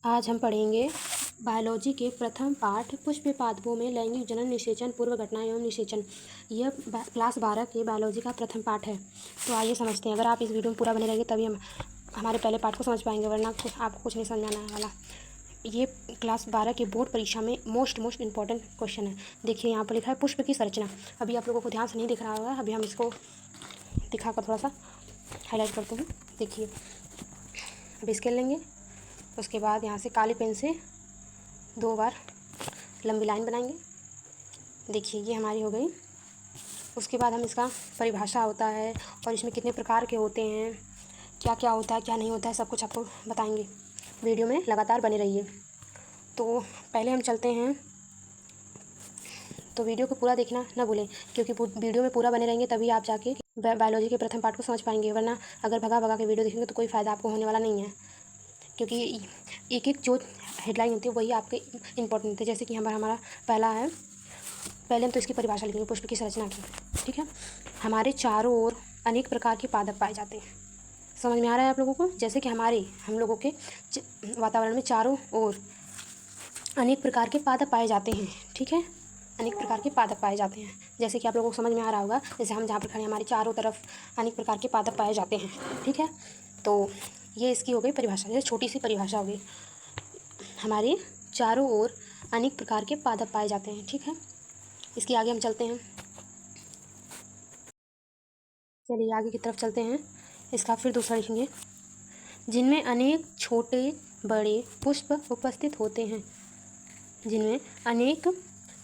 आज हम पढ़ेंगे बायोलॉजी के प्रथम पाठ पुष्प पादपों में लैंगिक जनन निषेचन पूर्व घटना एवं निषेचन। यह क्लास 12 के बायोलॉजी का प्रथम पाठ है। तो आइए समझते हैं। अगर आप इस वीडियो में पूरा बने रहेंगे तभी हम हमारे पहले पाठ को समझ पाएंगे, वरना आपको कुछ नहीं समझ में आने वाला। ये क्लास 12 की बोर्ड परीक्षा में मोस्ट इंपॉर्टेंट क्वेश्चन है। देखिए यहाँ पर लिखा है पुष्प की संरचना। अभी आप लोगों को ध्यान से नहीं दिख रहा होगा, अभी हम इसको दिखाकर थोड़ा सा हाईलाइट करते हैं। देखिए, अभी स्केल लेंगे, उसके बाद यहाँ से काली पेन से 2 बार लंबी लाइन बनाएंगे। देखिए ये हमारी हो गई। उसके बाद हम इसका परिभाषा होता है और इसमें कितने प्रकार के होते हैं, क्या क्या होता है क्या नहीं होता है, सब कुछ आपको बताएंगे। वीडियो में लगातार बने रहिए। तो पहले हम चलते हैं, तो वीडियो को पूरा देखना ना भूलें, क्योंकि वीडियो में पूरा बने रहेंगे तभी आप जाके बायोलॉजी के प्रथम पाठ को समझ पाएंगे, वरना अगर भगा के वीडियो देखेंगे तो कोई फ़ायदा आपको होने वाला नहीं है। क्योंकि एक जो हेडलाइन होती है वही आपके इंपॉर्टेंट होती है। जैसे कि हमारा पहला है, पहले हम तो इसकी परिभाषा लिखेंगे पुष्प की संरचना की। ठीक है, हमारे चारों ओर अनेक प्रकार के पादप पाए जाते हैं। समझ में आ रहा है आप लोगों को? जैसे कि हम लोगों के वातावरण में चारों ओर अनेक प्रकार के पादप पाए जाते हैं। ठीक है, अनेक प्रकार के पादप पाए जाते हैं। जैसे कि आप लोगों को समझ में आ रहा होगा, जैसे हम जहाँ पर खड़े हैं हमारे चारों तरफ अनेक प्रकार के पादप पाए जाते हैं। ठीक है, तो ये इसकी हो गई परिभाषा, जैसे छोटी सी परिभाषा हो गई। हमारे चारों ओर अनेक प्रकार के पादप पाए जाते हैं। ठीक है, इसके आगे हम चलते हैं। चलिए आगे की तरफ चलते हैं। इसका फिर दूसरा लिखेंगे, जिनमें अनेक छोटे बड़े पुष्प उपस्थित होते हैं। जिनमें अनेक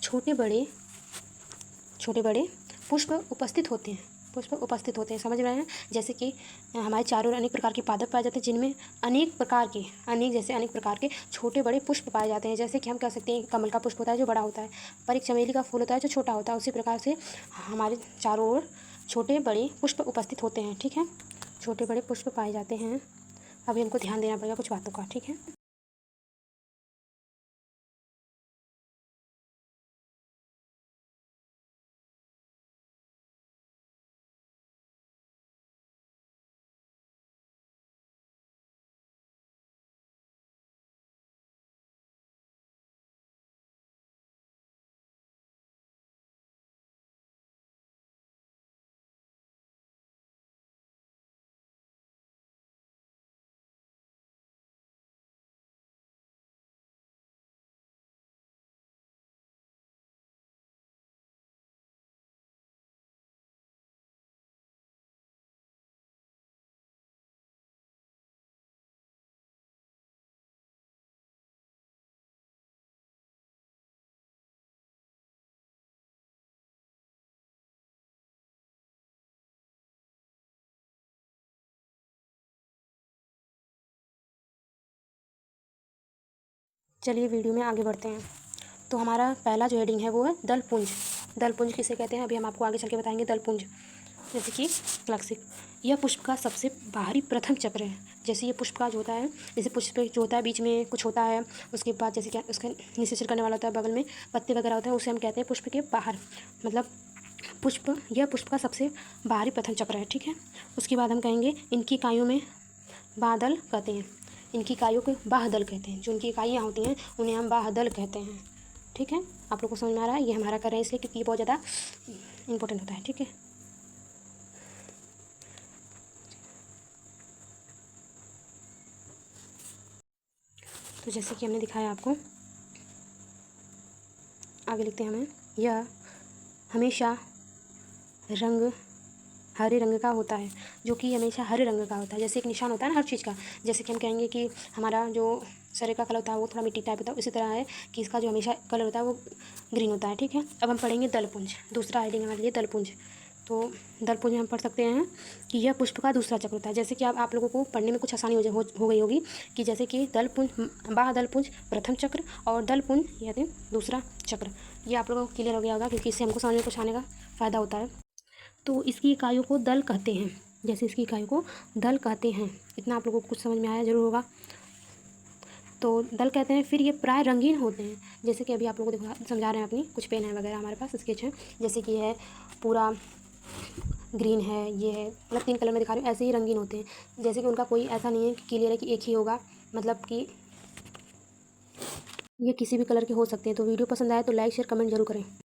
छोटे बड़े पुष्प उपस्थित होते हैं। समझ रहे हैं? जैसे कि हमारे चारों ओर अनेक प्रकार के पादप पाए जाते हैं, जिनमें अनेक प्रकार के छोटे बड़े पुष्प पाए जाते हैं। जैसे कि हम कह सकते हैं कमल का पुष्प होता है जो बड़ा होता है, पर एक चमेली का फूल होता है जो छोटा होता है। उसी प्रकार से हमारे चारों ओर छोटे बड़े पुष्प उपस्थित होते हैं। ठीक है, छोटे बड़े पुष्प पाए जाते हैं। अभी हमको ध्यान देना पड़ेगा कुछ बातों का। ठीक है, चलिए वीडियो में आगे बढ़ते हैं। तो हमारा पहला जो हेडिंग है वो है दलपुंज। दलपुंज किसे कहते हैं अभी हम आपको आगे चल के बताएंगे। दलपुंज जैसे कि क्लक्सिक, यह पुष्प का सबसे बाहरी प्रथम चक्र है। जैसे ये पुष्प का जो होता है, जैसे पुष्प जो होता है बीच में कुछ होता है, उसके बाद जैसे क्या उसका निषेचन करने वाला होता है, बगल में पत्ते वगैरह होते हैं, उसे हम कहते हैं पुष्प के बाहर, मतलब यह पुष्प का सबसे बाहरी प्रथम चक्र है। ठीक है, उसके बाद हम कहेंगे इनकी इकाइयों में बादल कहते हैं। इनकी इकाइयों को बाह्यदल कहते हैं। जो इनकी इकाइयाँ होती हैं उन्हें हम बाह्यदल कहते हैं। ठीक है, आप लोग को समझ में आ रहा है? ये हमारा कर रहे हैं इसलिए क्योंकि ये बहुत ज़्यादा इंपॉर्टेंट होता है। ठीक है, तो जैसे कि हमने दिखाया आपको, आगे लिखते हैं हमें, यह हमेशा हरे रंग का होता है, जो कि हमेशा हरे रंग का होता है। जैसे एक निशान होता है ना हर चीज़ का, जैसे कि हम कहेंगे कि हमारा जो शरीर का कलर होता है वो थोड़ा मिट्टी टाइप होता है, उसी तरह है कि इसका जो हमेशा कलर होता है वो ग्रीन होता है। ठीक है, अब हम पढ़ेंगे दलपुंज। दूसरा हेडिंग हमारे लिए दलपुंज। तो दलपुंज हम पढ़ सकते हैं कि यह पुष्प का दूसरा चक्र होता है। जैसे कि आप लोगों को पढ़ने में कुछ आसानी हो गई होगी कि जैसे कि दलपुंज, बाह्यदलपुंज प्रथम चक्र और दलपुंज यानी दूसरा चक्र। ये आप लोगों को क्लियर हो गया होगा, क्योंकि इससे हमको समझ में कुछ आने का फ़ायदा होता है। तो इसकी इकाइयों को दल कहते हैं। जैसे इसकी इकाइयों को दल कहते हैं, इतना आप लोगों को कुछ समझ में आया जरूर होगा। तो दल कहते हैं। फिर ये प्राय रंगीन होते हैं, जैसे कि अभी आप लोगों को समझा रहे हैं, अपनी कुछ पेन है वगैरह हमारे पास स्केच है, जैसे कि है पूरा ग्रीन है, ये है, मतलब 3 कलर में दिखा रही हूँ, ऐसे ही रंगीन होते हैं। जैसे कि उनका कोई ऐसा नहीं है कि क्लियर है कि एक ही होगा, मतलब कि ये किसी भी कलर के हो सकते हैं। तो वीडियो पसंद आए तो लाइक शेयर कमेंट जरूर करें।